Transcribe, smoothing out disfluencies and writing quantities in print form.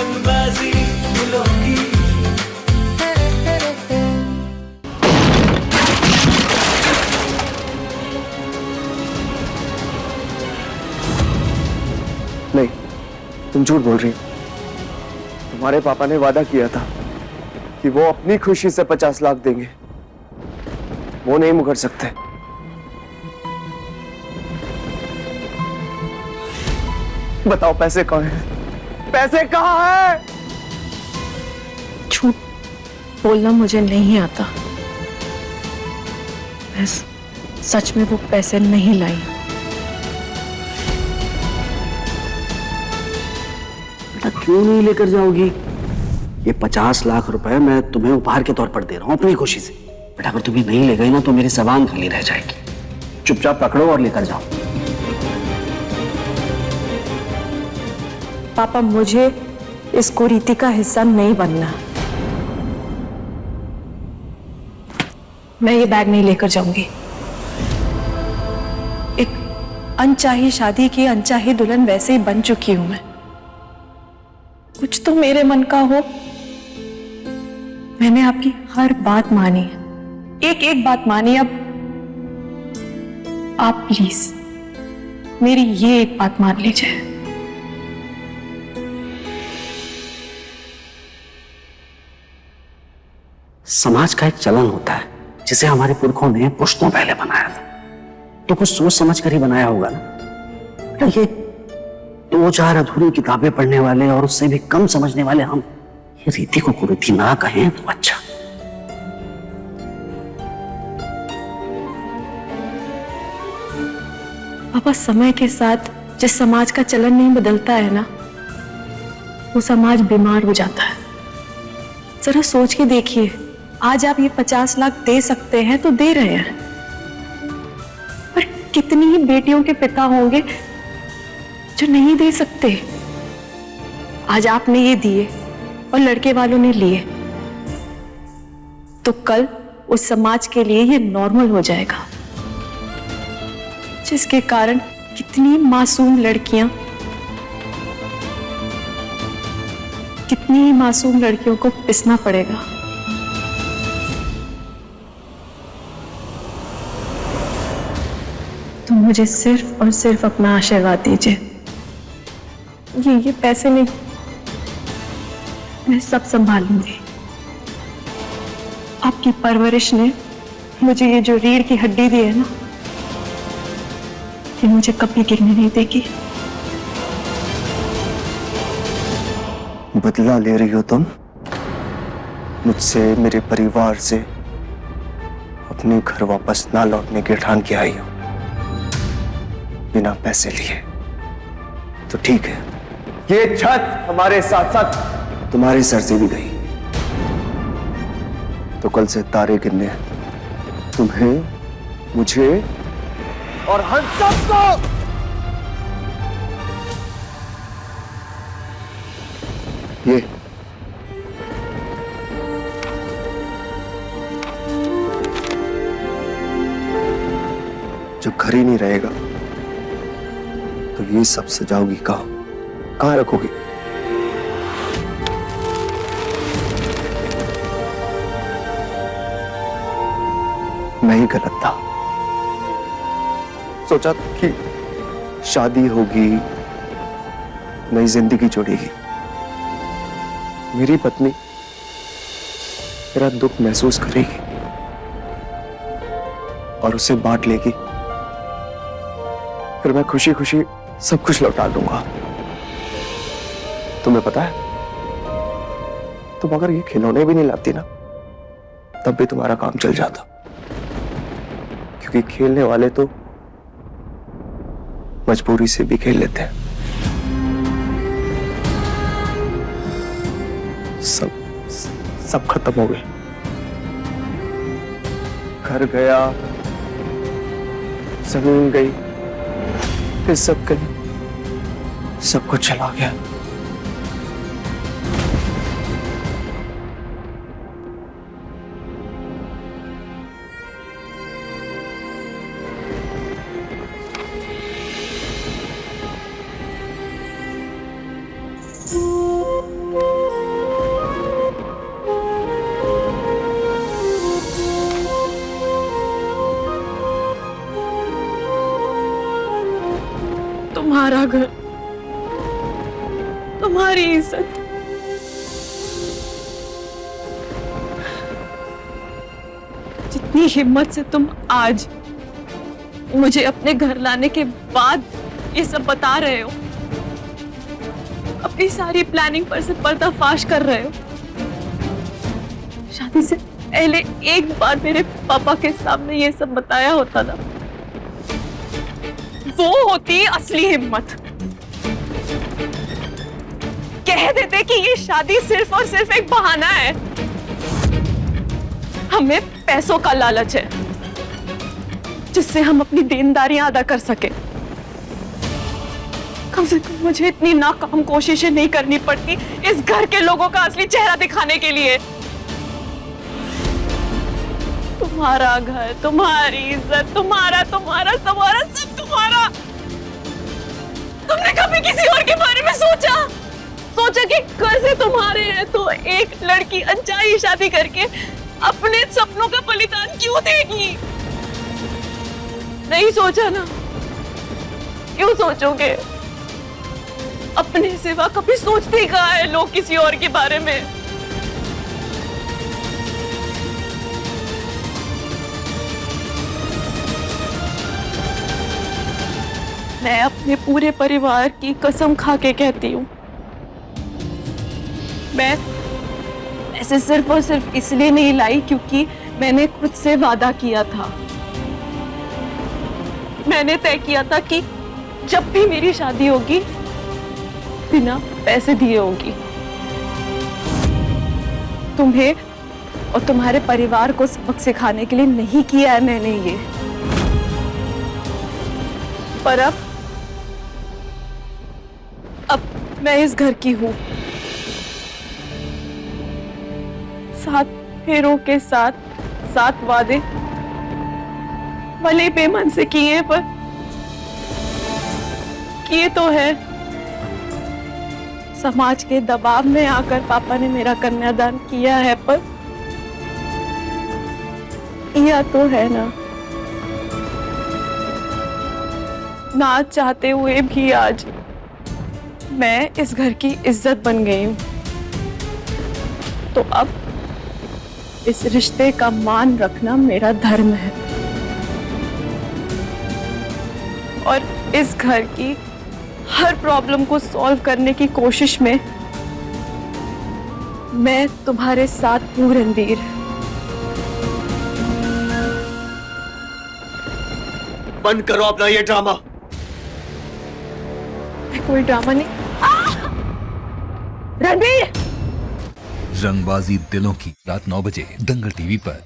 पतंगबाजी दिलों की। नहीं, तुम झूठ बोल रही हो। तुम्हारे पापा ने वादा किया था कि वो अपनी खुशी से 50 लाख देंगे। वो नहीं मुकर सकते। बताओ पैसे कहाँ हैं? पैसे कहाँ हैं? झूठ बोलना मुझे नहीं आता। मैं सच में वो पैसे नहीं लाई। बेटा क्यों नहीं लेकर जाओगी? ये 50 लाख रुपए मैं तुम्हें उपहार के तौर पर दे रहा हूं अपनी खुशी से। बेटा अगर तुम्हें नहीं ले गई ना तो मेरी जबान खाली रह जाएगी। चुपचाप पकड़ो और लेकर जाओ। पापा मुझे इस कुरीति का हिस्सा नहीं बनना। मैं ये बैग नहीं लेकर जाऊंगी। एक अनचाही शादी की अनचाही दुल्हन वैसे ही बन चुकी हूं मैं। कुछ तो मेरे मन का हो। मैंने आपकी हर बात मानी है, एक एक बात मानी। अब आप प्लीज मेरी ये एक बात मान लीजिए। समाज का एक चलन होता है जिसे हमारे पुरखों ने पुश्तों पहले बनाया था, तो कुछ सोच समझ कर ही बनाया होगा ना। बेटा ये 2-4 अधूरी किताबें पढ़ने वाले और उससे भी कम समझने वाले हम ये रीति को कुरीति ना कहें तो अच्छा। पापा समय के साथ जिस समाज का चलन नहीं बदलता है ना, वो समाज बीमार हो जाता है। जरा सोच के देखिए, आज आप ये 50 लाख दे सकते हैं तो दे रहे हैं, पर कितनी ही बेटियों के पिता होंगे जो नहीं दे सकते। आज आपने ये दिए और लड़के वालों ने लिए, तो कल उस समाज के लिए ये नॉर्मल हो जाएगा, जिसके कारण कितनी मासूम लड़कियों को पिसना पड़ेगा। तो मुझे सिर्फ और सिर्फ अपना आशीर्वाद दीजिए। ये पैसे नहीं, मैं सब संभाल लूंगी। आपकी परवरिश ने मुझे ये जो रीढ़ की हड्डी दी है ना, ये मुझे कभी गिरने नहीं देगी। बदला ले रही हो तुम मुझसे, मेरे परिवार से, अपने घर वापस ना लौटने की ठान के आई हो बिना पैसे लिए। तो ठीक है, ये छत हमारे साथ साथ तुम्हारे सर से भी गई, तो कल से तारे गिनने तुम्हें, मुझे और हम सबको। ये जब घर ही नहीं रहेगा तो ये सब सजाओगी कहाँ रखोगी? मैं ही गलत था। सोचा कि शादी होगी, नई जिंदगी जोड़ेगी, मेरी पत्नी मेरा दुख महसूस करेगी और उसे बांट लेगी, फिर मैं खुशी खुशी सब कुछ लौटा दूंगा। तुम्हें पता है, तुम अगर ये खिलौने भी नहीं लाती ना, तब भी तुम्हारा काम चल जाता, क्योंकि खेलने वाले तो मजबूरी से भी खेल लेते हैं। सब खत्म हो गए। घर गया, जमीन गई, फिर सब गई, सब कुछ चला गया। तुम्हारी इज्जत। जितनी हिम्मत से तुम आज मुझे अपने घर लाने के बाद ये सब बता रहे हो, अपनी सारी प्लानिंग पर से पर्दाफाश कर रहे हो, शादी से पहले एक बार मेरे पापा के सामने ये सब बताया होता ना, वो होती असली हिम्मत। कह देते कि ये शादी सिर्फ और सिर्फ एक बहाना है, हमें पैसों का लालच है जिससे हम अपनी देनदारियां अदा कर सके। कम से कम मुझे इतनी नाकाम कोशिशें नहीं करनी पड़ती इस घर के लोगों का असली चेहरा दिखाने के लिए। तुम्हारा घर, तुम्हारी इज्जत, तुम्हारा तुम्हारा तुम्हारा सब तुम्हारा। तुमने कभी किसी और के बारे में सोचा कि घर से तुम्हारे हैं तो एक लड़की अनचाही शादी करके अपने सपनों का बलिदान क्यों देगी? नहीं सोचा ना? क्यों सोचोगे? अपने सिवा कभी सोचते ही कहाँ है लोग किसी और के बारे में? मैं अपने पूरे परिवार की कसम खा के कहती हूँ, मैं ऐसे सिर्फ और सिर्फ इसलिए नहीं लाई क्योंकि मैंने खुद से वादा किया था। मैंने तय किया था कि जब भी मेरी शादी होगी बिना पैसे दिए होगी। तुम्हें और तुम्हारे परिवार को सबक सिखाने के लिए नहीं किया है मैंने ये, पर अब मैं इस घर की हूं। 7 फेरों के साथ 7 वादे भले बेमन से किए, पर किए तो है। समाज के दबाव में आकर पापा ने मेरा कन्यादान किया है, पर किया तो है ना चाहते हुए भी आज मैं इस घर की इज्जत बन गई हूं। तो अब इस रिश्ते का मान रखना मेरा धर्म है और इस घर की हर प्रॉब्लम को सॉल्व करने की कोशिश में मैं तुम्हारे साथ हूं रणबीर। बंद करो अपना ये ड्रामा। कोई ड्रामा नहीं। रणबीर! रंगबाजी दिलों की, रात 9 बजे दंगल टीवी पर।